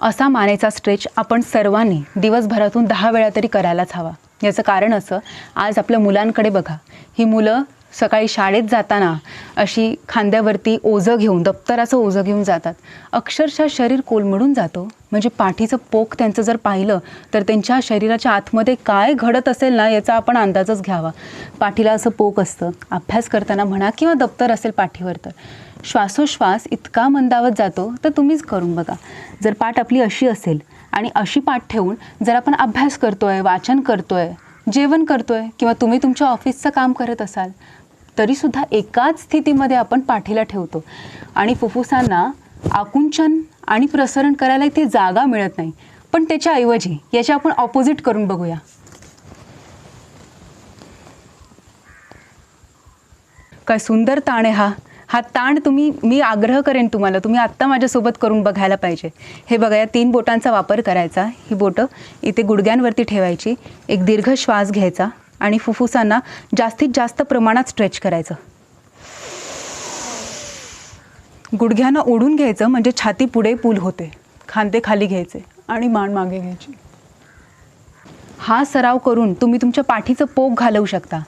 असा मानेचा स्ट्रेच आपण सर्वांनी दिवसभरातून 10 वेळा तरी करायलाच हवा। याचं कारण असं, आज आपल्या मुलांकडे बघा, ही मुलं सकाळी शाळेत जाताना अशी खांद्यावरती ओझं घेऊन, दप्तराचं ओझं घेऊन जातात। अक्षरशः शरीर कोलमडून जातो। म्हणजे पाठीचं पोक त्यांचं जर पाहिलं तर त्यांच्या शरीराच्या आतमध्ये काय घडत असेल ना, याचा आपण अंदाजच घ्यावा। पाठीला असं पोक असतं, अभ्यास करताना म्हणा किंवा दप्तर असेल पाठीवर तर श्वासोश्वास इतका मंदावत जातो। तर तुम्हीच करून बघा, जर पाठ आपली अशी असेल आणि अशी पाठ ठेवून जर आपण अभ्यास करतोय, वाचन करतोय, जेवण करतोय किंवा तुम्ही तुमच्या ऑफिसचं काम करत असाल तरीसुद्धा एकाच स्थितीमध्ये आपण पाठीला ठेवतो आणि फुफ्फुसांना आकुंचन आणि प्रसरण करायला इथे जागा मिळत नाही। पण त्याच्याऐवजी याच्या आपण ऑपोजिट करून बघूया। काय सुंदर ताण आहे हा ताण मी आग्रह करेन तुम्हाला, तुम्ही आत्ता माझ्यासोबत करून बघायला पाहिजे। हे बघा, या 3 बोटांचा वापर करायचा। ही बोटं इथे गुडघ्यांवरती ठेवायची, एक दीर्घ श्वास घ्यायचा आणि फुफ्फुसांना जास्तीत जास्त प्रमाणात स्ट्रेच करायचं। गुडघ्यांना ओढून घ्यायचं म्हणजे छाती पुढे पूल होते, खांदे खाली घ्यायचे आणि मान मागे घ्यायची। हा सराव करून तुम्ही तुमच्या पाठीचं पोक घालवू शकता।